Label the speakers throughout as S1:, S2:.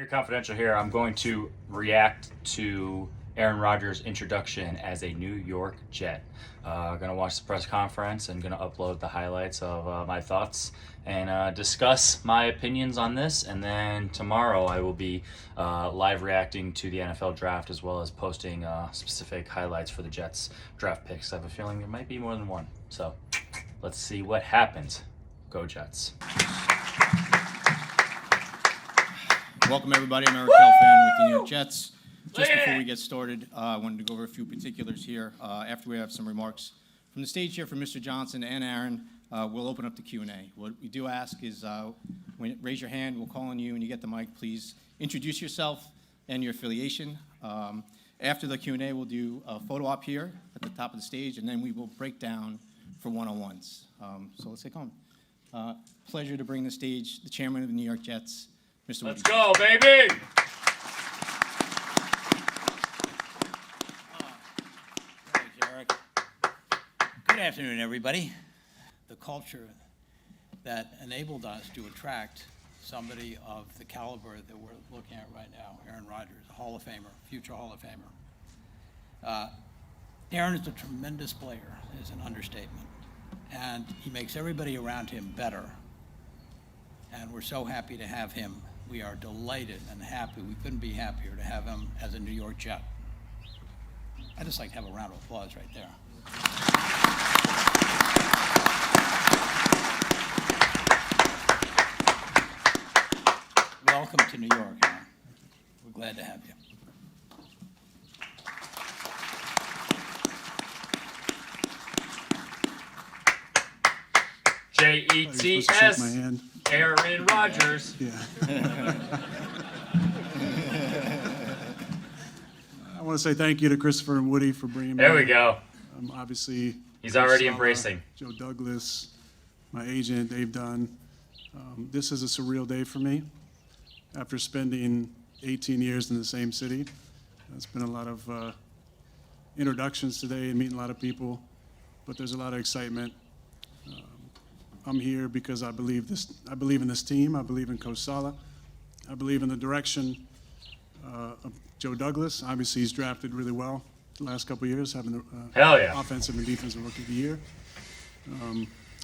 S1: Confidential here. I'm going to react to Aaron Rodgers' introduction as a New York Jet. Going to watch the press conference and going to upload the highlights of my thoughts and discuss my opinions on this. And then tomorrow I will be live reacting to the NFL draft as well as posting specific highlights for the Jets draft picks. I have a feeling there might be more than one. So let's see what happens. Go Jets.
S2: Welcome everybody, I'm Eric Gelfand with the New York Jets. Just before we get started, I wanted to go over a few particulars here. After we have some remarks from the stage here from Mr. Johnson and Aaron, we'll open up the Q&A. What we do ask is, raise your hand, we'll call on you, and you get the mic, please introduce yourself and your affiliation. After the Q&A, we'll do a photo op here at the top of the stage, and then we will break down for one-on-ones. So let's take on. Pleasure to bring the stage the chairman of the New York Jets, Mr.
S1: Let's
S2: Woody.
S1: go, baby!
S3: Thanks, Eric. Good afternoon, everybody. The culture that enabled us to attract somebody of the caliber that we're looking at right now, Aaron Rodgers, a Hall of Famer, future Hall of Famer. Aaron is a tremendous player, is an understatement, and he makes everybody around him better. And we're so happy to have him. We are delighted and happy. We couldn't be happier to have him as a New York Jet. I'd just like to have a round of applause right there. Welcome to New York, Aaron. We're glad to have you.
S1: Jets, Aaron Rodgers.
S4: Yeah. I want to say thank you to Christopher and Woody for bringing me.
S1: There we go.
S4: Obviously,
S1: He's already
S4: Sala,
S1: embracing.
S4: Joe Douglas, my agent, Dave Dunn. This is a surreal day for me. After spending 18 years in the same city, it's been a lot of introductions today and meeting a lot of people, but there's a lot of excitement. I'm here because I believe in this team. I believe in Coach Sala. I believe in the direction of Joe Douglas. Obviously, he's drafted really well the last couple of years, having the
S1: Hell yeah.
S4: offensive and defensive rookie of the year.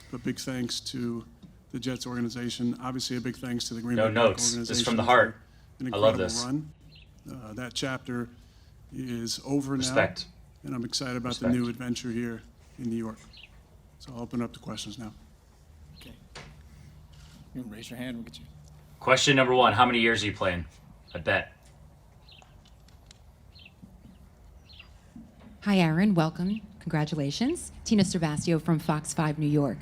S4: But big thanks to the Jets organization. Obviously, a big thanks to the Green Bay
S1: notes.
S4: organization.
S1: This is from the heart.
S4: For an
S1: I love
S4: incredible
S1: this.
S4: run. That chapter is over
S1: Respect.
S4: now, and I'm excited about
S1: Respect.
S4: the new adventure here in New York. So I'll open up to questions now.
S2: Okay. You can raise your hand, we'll get you.
S1: Question number one, how many years are you playing? I bet.
S5: Hi, Aaron. Welcome. Congratulations. Tina Cervastio from Fox 5 New York.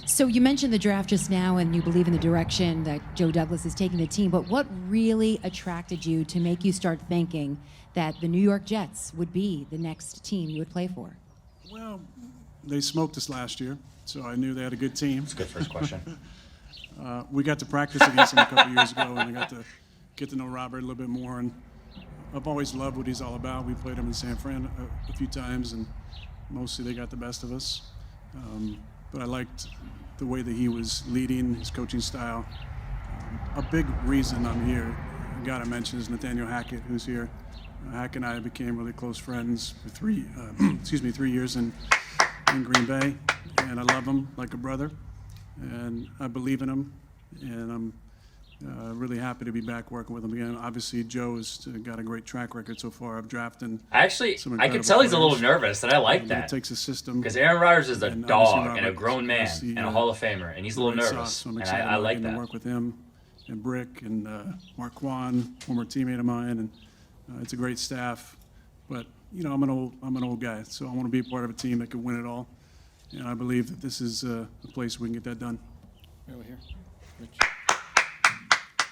S5: So you mentioned the draft just now, and you believe in the direction that Joe Douglas is taking the team, but what really attracted you to make you start thinking that the New York Jets would be the next team you would play for?
S4: Well, they smoked us last year, so I knew they had a good team.
S1: That's a good first question.
S4: We got to practice against them a couple years ago, and I got to get to know Robert a little bit more. And I've always loved what he's all about. We played him in San Fran a few times, and mostly they got the best of us. But I liked the way that he was leading, his coaching style. A big reason I'm here, I got to mention, is Nathaniel Hackett, who's here. Hack and I became really close friends for 3 years in Green Bay, and I love him like a brother, and I believe in him, and I'm really happy to be back working with him again. Obviously, Joe's got a great track record so far of drafting.
S1: Actually,
S4: some
S1: I can
S4: incredible
S1: tell he's a little
S4: players.
S1: nervous, and I like
S4: But
S1: that.
S4: It takes a system.
S1: Because Aaron Rodgers is a
S4: And obviously
S1: dog and a
S4: Robert
S1: grown man
S4: is the,
S1: and a Hall of Famer, and he's a little
S4: great
S1: nervous.
S4: sauce, so I'm
S1: And
S4: excited
S1: I like
S4: to
S1: that.
S4: work with him and Brick and Marquand, former teammate of mine, and it's a great staff. But you know, I'm an old guy, so I want to be a part of a team that can win it all. And I believe that this is a place we can get that done.
S2: Over here. Rich.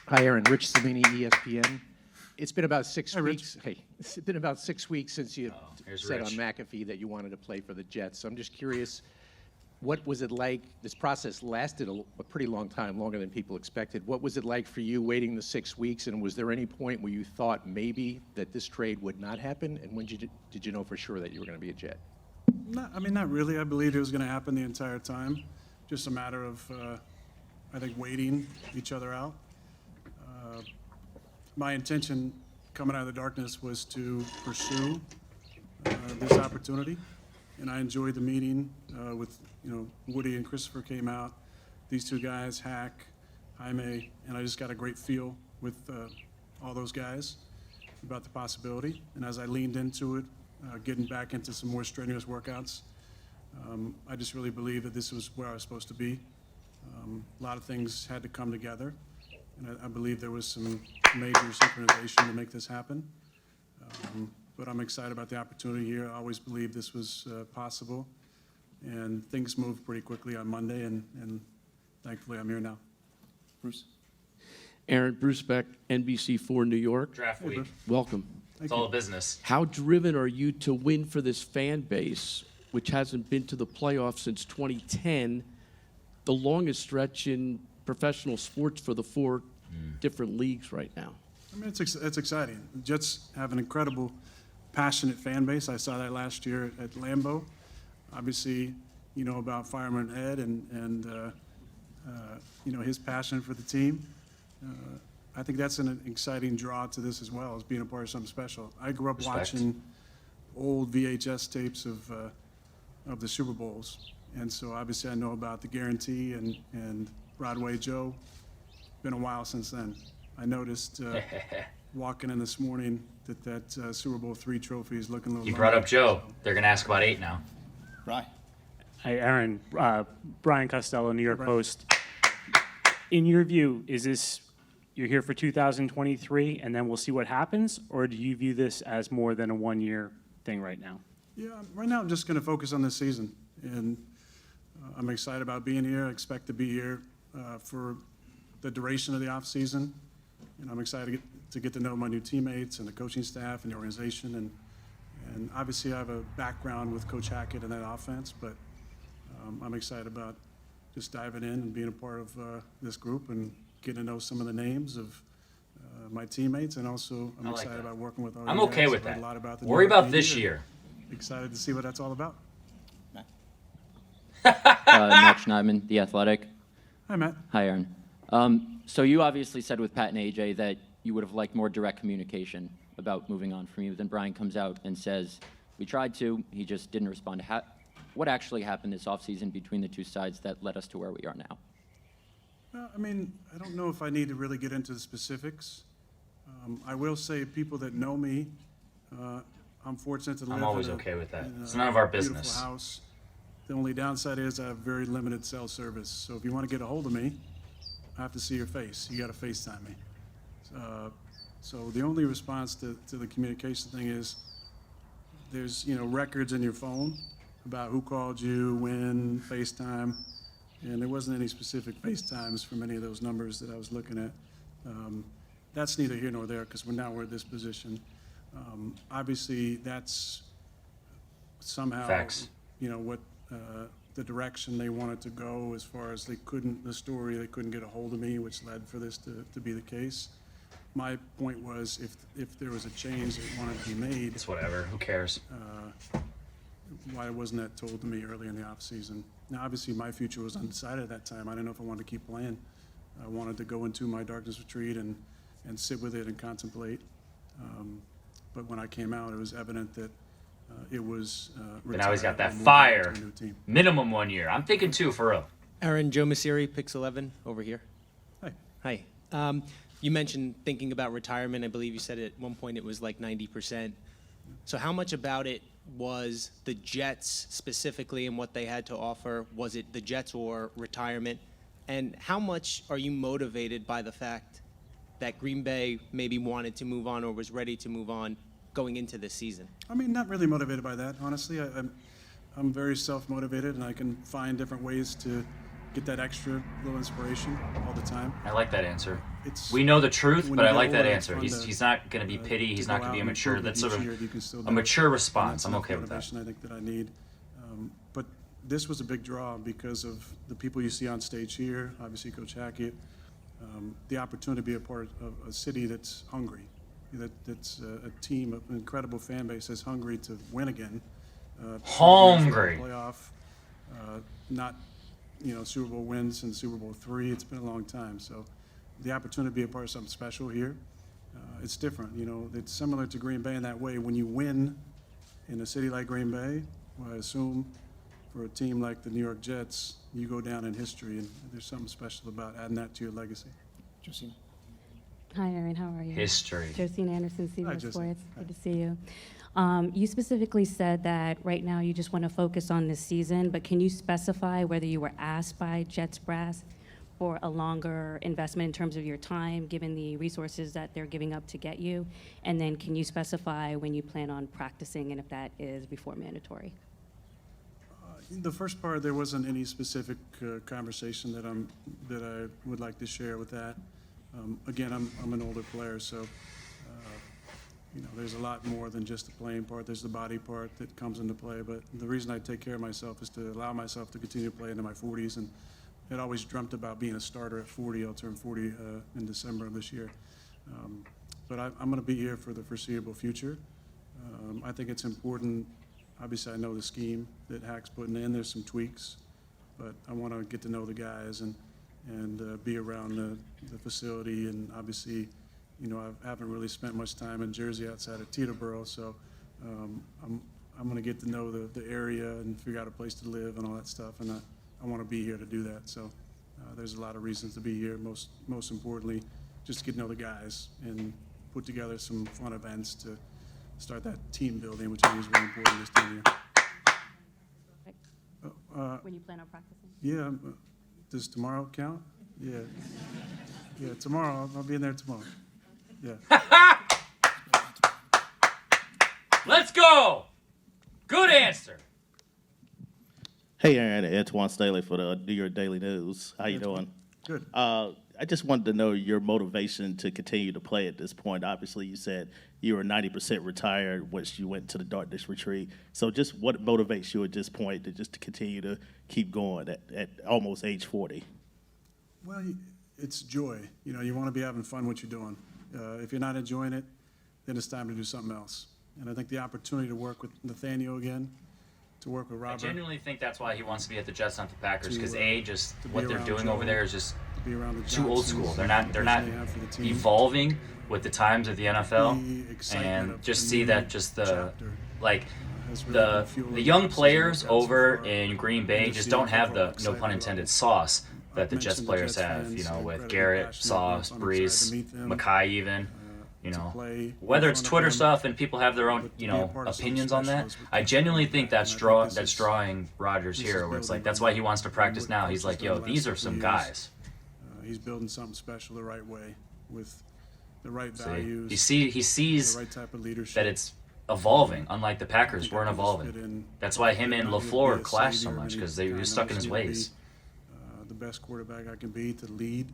S6: Hi, Aaron. Rich Samini, ESPN. It's been about 6
S4: Hi, Rich.
S6: weeks. Hey, it's been about 6 weeks since you
S1: here's
S6: said
S1: Rich.
S6: on McAfee that you wanted to play for the Jets. So I'm just curious, what was it like? This process lasted a pretty long time, longer than people expected. What was it like for you waiting the 6 weeks? And was there any point where you thought maybe that this trade would not happen? And when did you know for sure that you were going to be a Jet?
S4: Not really. I believed it was going to happen the entire time. Just a matter of, I think, waiting each other out. my intention coming out of the darkness was to pursue this opportunity, and I enjoyed the meeting with, Woody and Christopher came out. These two guys, Hack, Jaime, and I just got a great feel with all those guys about the possibility. And as I leaned into it, getting back into some more strenuous workouts, I just really believe that this was where I was supposed to be. A lot of things had to come together, and I believe there was some major synchronization to make this happen. But I'm excited about the opportunity here. I always believed this was possible, and things moved pretty quickly on Monday, and thankfully I'm here now.
S2: Bruce?
S7: Aaron, Bruce Beck, NBC4 New York.
S1: Draft week.
S7: Welcome.
S1: It's all business.
S7: How driven are you to win for this fan base, which hasn't been to the playoffs since 2010, the longest stretch in professional sports for the four different leagues right now?
S4: I mean, it's exciting. The Jets have an incredible, passionate fan base. I saw that last year at Lambeau. Obviously, you know about Fireman Ed and his passion for the team. I think that's an exciting draw to this as well, as being a part of something special. I grew up
S1: Respect.
S4: watching old VHS tapes of the Super Bowls, and so obviously I know about the guarantee and Broadway Joe. Been a while since then. I noticed walking in this morning that Super Bowl III trophy is looking a little.
S1: You brought up
S4: low,
S1: Joe.
S4: so-
S1: They're gonna ask about 8 now.
S2: Bri?
S8: Hi, Aaron. Brian Costello, New York
S4: Brian.
S8: Post. In your view, is this, you're here for 2023 and then we'll see what happens? Or do you view this as more than a one-year thing right now?
S4: Yeah, right now I'm just going to focus on this season, and I'm excited about being here. I expect to be here for the duration of the off season, and I'm excited to get to know my new teammates and the coaching staff and the organization, and obviously I have a background with Coach Hackett and that offense, but I'm excited about just diving in and being a part of this group and getting to know some of the names of my teammates, and also I'm
S1: I like
S4: excited
S1: that.
S4: about working with all
S1: I'm
S4: you
S1: okay
S4: guys.
S1: with
S4: I've heard
S1: that.
S4: a lot about the
S1: Worry
S4: New York
S1: about this
S4: media.
S1: year.
S4: Excited to see what that's all about.
S9: Matt Schneidman, The Athletic.
S4: Hi, Matt.
S9: Hi, Aaron. So you obviously said with Pat and AJ that you would have liked more direct communication about moving on from you. Then Brian comes out and says, we tried to, he just didn't respond. What actually happened this offseason between the two sides that led us to where we are now?
S4: I mean, I don't know if I need to really get into the specifics. I will say, people that know me, I'm fortunate to live
S1: I'm always
S4: in
S1: okay with that.
S4: in
S1: It's
S4: a
S1: none of our
S4: beautiful
S1: business.
S4: house. The only downside is I have very limited cell service. So if you want to get a hold of me, I have to see your face. You got to FaceTime me. So the only response to the communication thing is there's, records in your phone about who called you, when, FaceTime, and there wasn't any specific FaceTimes from any of those numbers that I was looking at. That's neither here nor there, because we're at this position. Obviously, that's somehow,
S1: Facts.
S4: What the direction they wanted to go, as far as they couldn't get a hold of me, which led for this to be the case. My point was, if there was a change that wanted to be made,
S1: It's whatever. Who cares?
S4: why wasn't that told to me early in the offseason? Now, obviously, my future was undecided at that time. I didn't know if I wanted to keep playing. I wanted to go into my darkness retreat and sit with it and contemplate. But when I came out, it was evident that it was
S1: But now he's got that
S4: retired and moving on
S1: fire.
S4: to a new team.
S1: Minimum 1 year. I'm thinking 2 for real.
S10: Aaron, Joe Masseri, Pix 11, over here.
S4: Hi.
S10: Hi. You mentioned thinking about retirement. I believe you said at one point it was like 90%. So how much about it was the Jets specifically and what they had to offer? Was it the Jets or retirement? And how much are you motivated by the fact that Green Bay maybe wanted to move on or was ready to move on going into this season?
S4: I mean, not really motivated by that, honestly. I'm very self-motivated, and I can find different ways to get that extra little inspiration all the time.
S1: I like that answer.
S4: It's
S1: We know the truth,
S4: when
S1: but
S4: you
S1: I
S4: get
S1: like that
S4: older,
S1: answer.
S4: it's fun
S1: He's
S4: to,
S1: not going to be pity. He's
S4: to
S1: not
S4: go
S1: going to be
S4: out and
S1: immature.
S4: improve
S1: That's
S4: each
S1: sort of
S4: year. You can still
S1: a
S4: do it.
S1: mature
S4: And
S1: response.
S4: that's
S1: I'm
S4: enough
S1: okay with that.
S4: motivation, I think, that I need. But this was a big draw because of the people you see on stage here, obviously Coach Hackett, the opportunity to be a part of a city that's hungry, that's a team, an incredible fan base that's hungry to win again.
S1: Hungry.
S4: Playoff, not, Super Bowl wins and Super Bowl III. It's been a long time. So the opportunity to be a part of something special here, it's different. You know, it's similar to Green Bay in that way. When you win in a city like Green Bay, well, I assume for a team like the New York Jets, you go down in history, and there's something special about adding that to your legacy.
S2: Josina.
S11: Hi, Aaron. How are you?
S1: History.
S11: Josine Anderson,
S4: Hi,
S11: CBS
S4: Josine.
S11: Sports.
S4: Hi.
S11: Good to see you. You specifically said that right now you just want to focus on this season, but can you specify whether you were asked by Jets brass for a longer investment in terms of your time, given the resources that they're giving up to get you? And then can you specify when you plan on practicing and if that is before mandatory?
S4: The first part, there wasn't any specific conversation that I would like to share with that. Again, I'm an older player, so you know, there's a lot more than just the playing part. There's the body part that comes into play. But the reason I take care of myself is to allow myself to continue to play into my 40s. And I'd always dreamt about being a starter at 40. I'll turn 40 in December of this year. But I'm going to be here for the foreseeable future. I think it's important. Obviously, I know the scheme that Hack's putting in. There's some tweaks, but I want to get to know the guys and be around the facility. And obviously, you know, I haven't really spent much time in Jersey outside of Teterboro, so I'm going to get to know the area and figure out a place to live and all that stuff. And I want to be here to do that. So there's a lot of reasons to be here. Most importantly, just to get to know the guys and put together some fun events to start that team building, which I think is really important this time of year.
S11: When you plan on practicing?
S4: Yeah, does tomorrow count? Yeah. Yeah, tomorrow, I'll be in there tomorrow. Yeah.
S1: Let's go. Good answer.
S12: Hey, Aaron, Antoine Staley for the New York Daily News. How you doing?
S4: Good.
S12: I just wanted to know your motivation to continue to play at this point. Obviously, you said you were 90% retired once you went to the darkness retreat. So just what motivates you at this point to continue to keep going at almost age 40?
S4: Well, it's joy. You know, you want to be having fun what you're doing. If you're not enjoying it, then it's time to do something else. And I think the opportunity to work with Nathaniel again, to work with
S1: I
S4: Robert,
S1: genuinely think that's why he wants to be at the Jets, not the Packers, because
S4: to
S1: just
S4: be
S1: what they're
S4: around
S1: doing
S4: Joe,
S1: over there is just
S4: to be around the
S1: too old
S4: Johnsons,
S1: school. They're
S4: the
S1: not
S4: vision they have for the team.
S1: evolving with the times of the NFL,
S4: The excitement
S1: and
S4: of
S1: just
S4: the
S1: see
S4: new
S1: that just the
S4: chapter
S1: like
S4: has really
S1: the
S4: been fueling
S1: the young
S4: the season
S1: players
S4: we've had so
S1: over
S4: far.
S1: in Green
S4: And
S1: Bay
S4: to
S1: just
S4: see
S1: don't
S4: the
S1: have the
S4: overall
S1: no
S4: excitement
S1: pun
S4: level.
S1: intended sauce that the
S4: I've
S1: Jets
S4: mentioned the
S1: players
S4: Jets
S1: have.
S4: fans
S1: You know,
S4: are
S1: with
S4: incredibly
S1: Garrett,
S4: passionate.
S1: Sauce,
S4: I'm excited
S1: Brees,
S4: to meet them,
S1: Mackay, even. You
S4: to
S1: know,
S4: play
S1: whether
S4: in
S1: it's
S4: front of
S1: Twitter
S4: them,
S1: stuff and people have their own,
S4: but to
S1: you
S4: be a
S1: know,
S4: part of something
S1: opinions on
S4: special
S1: that,
S4: is what
S1: I
S4: keeps
S1: genuinely
S4: me
S1: think
S4: back.
S1: that's
S4: And I think
S1: that's
S4: this is-
S1: drawing Rodgers
S4: this
S1: here,
S4: is
S1: where it's
S4: building
S1: like that's
S4: on
S1: why he wants to
S4: what
S1: practice now.
S4: Coach
S1: He's
S4: has
S1: like,
S4: done
S1: yo,
S4: the last
S1: these are
S4: couple
S1: some
S4: years.
S1: guys.
S4: He's building something special the right way with the right
S1: See,
S4: values,
S1: he sees
S4: the right type of leadership.
S1: that it's evolving, unlike the
S4: I
S1: Packers
S4: think I
S1: weren't
S4: can just fit
S1: evolving.
S4: in.
S1: That's why him and
S4: Not here to
S1: LaFleur
S4: be a
S1: clashed so
S4: savior or
S1: much,
S4: any
S1: because he
S4: kind.
S1: was
S4: I
S1: stuck in
S4: just
S1: his
S4: need to be,
S1: ways.
S4: the best quarterback I can be, to lead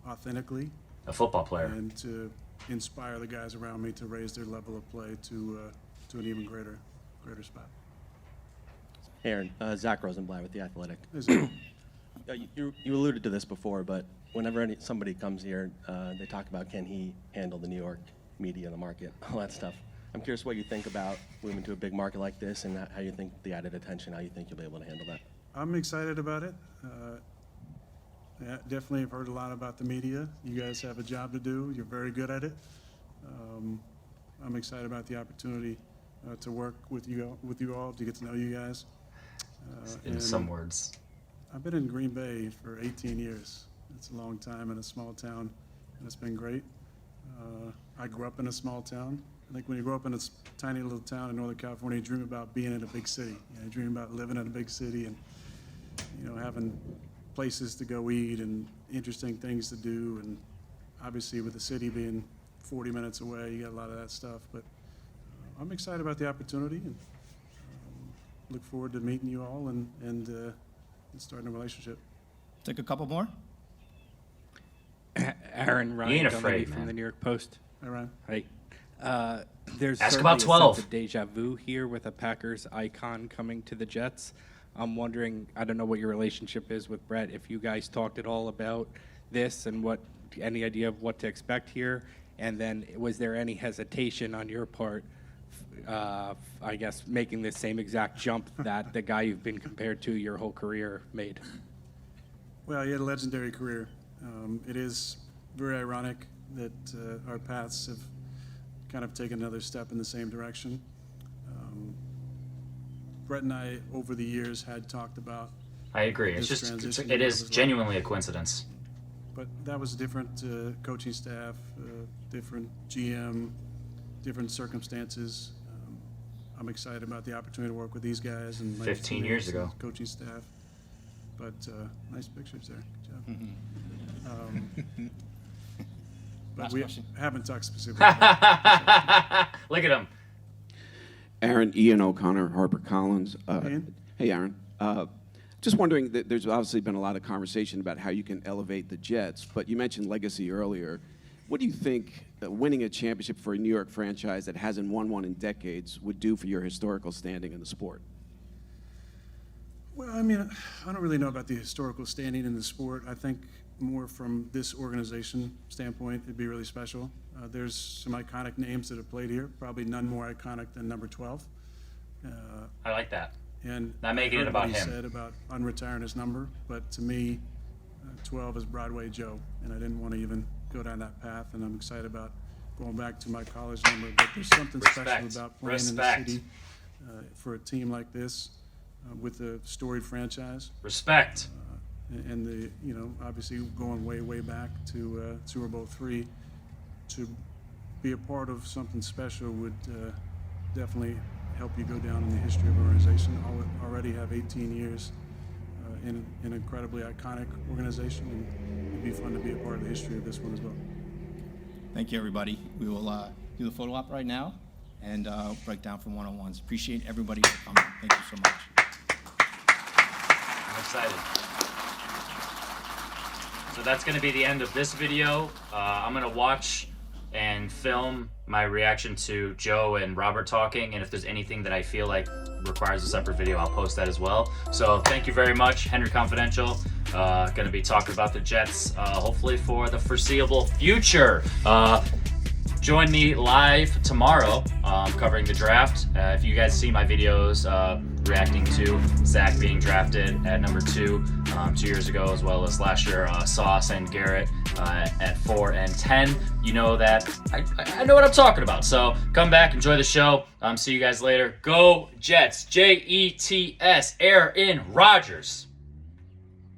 S4: authentically
S1: A football player.
S4: and to inspire the guys around me to raise their level of play to an even greater spot.
S13: Aaron, Zach Rosenblatt with The Athletic.
S4: Is it-
S13: You alluded to this before, but whenever somebody comes here, they talk about can he handle the New York media, the market, all that stuff. I'm curious what you think about moving to a big market like this and how you think the added attention, how you think you'll be able to handle that.
S4: I'm excited about it. Yeah, definitely have heard a lot about the media. You guys have a job to do. You're very good at it. I'm excited about the opportunity to work with you all, to get to know you guys.
S1: In
S4: and
S1: some words.
S4: I've been in Green Bay for 18 years. It's a long time in a small town, and it's been great. I grew up in a small town. I think when you grow up in a tiny little town in Northern California, you dream about being in a big city. You dream about living in a big city and, you know, having places to go eat and interesting things to do. And obviously with the city being 40 minutes away, you got a lot of that stuff. But I'm excited about the opportunity and look forward to meeting you all and starting a relationship.
S2: Take a couple more.
S14: Aaron,
S1: ain't
S14: Ryan
S1: afraid,
S14: Dunleavy
S1: man.
S14: from the New York Post.
S4: Hi, Ryan.
S14: Hey. There's
S1: Ask
S14: certainly
S1: about 12.
S14: a sense of deja vu here with a Packers icon coming to the Jets. I'm wondering, I don't know what your relationship is with Brett, if you guys talked at all about this and any idea of what to expect here, and then was there any hesitation on your part, I guess, making the same exact jump that the guy you've been compared to your whole career made?
S4: Well, he had a legendary career. It is very ironic that our paths have kind of taken another step in the same direction. Brett and I, over the years, had talked about.
S1: I agree. It's
S4: this
S1: just,
S4: transition
S1: it
S4: that
S1: is
S4: was
S1: genuinely a coincidence.
S4: But that was a different coaching staff, different GM, different circumstances. I'm excited about the opportunity to work with these guys and my
S1: 15 years
S4: teammates
S1: ago.
S4: and coaching staff. But nice pictures there. Good job. But
S2: Last
S4: we
S2: question.
S4: haven't talked specifically about
S1: Look at him.
S15: Aaron, Ian O'Connor, HarperCollins.
S4: Ian?
S15: Hey, Aaron. Just wondering, that there's obviously been a lot of conversation about how you can elevate the Jets, but you mentioned legacy earlier. What do you think winning a championship for a New York franchise that hasn't won one in decades would do for your historical standing in the sport?
S4: Well, I mean, I don't really know about the historical standing in the sport. I think more from this organization standpoint, it'd be really special. There's some iconic names that have played here, probably none more iconic than number 12.
S1: I like that.
S4: And
S1: Not making
S4: I
S1: it
S4: heard
S1: about
S4: what he
S1: him.
S4: said about unretiring his number, but to me, 12 is Broadway Joe, and I didn't want to even go down that path, and I'm excited about going back to my college number. But there's something special
S1: Respect.
S4: about playing
S1: Respect.
S4: in the city for a team like this with a storied franchise.
S1: Respect.
S4: And the, obviously going way, way back to Super Bowl III, to be a part of something special would definitely help you go down in the history of an organization. Already have 18 years in an incredibly iconic organization, and it'd be fun to be a part of the history of this one as well.
S2: Thank you, everybody. We will do the photo op right now and break down from one-on-ones. Appreciate everybody for coming. Thank you so much.
S1: I'm excited. So that's going to be the end of this video. I'm going to watch and film my reaction to Joe and Robert talking, and if there's anything that I feel like requires a separate video, I'll post that as well. So thank you very much. Henry Confidential, going to be talking about the Jets, hopefully for the foreseeable future. Join me live tomorrow covering the draft. If you guys see my videos reacting to Zach being drafted at number 2 2 years ago, as well as last year, Sauce and Garrett at 4 and 10, you know that I know what I'm talking about. So come back, enjoy the show. See you guys later. Go Jets. Jets. Aaron Rodgers.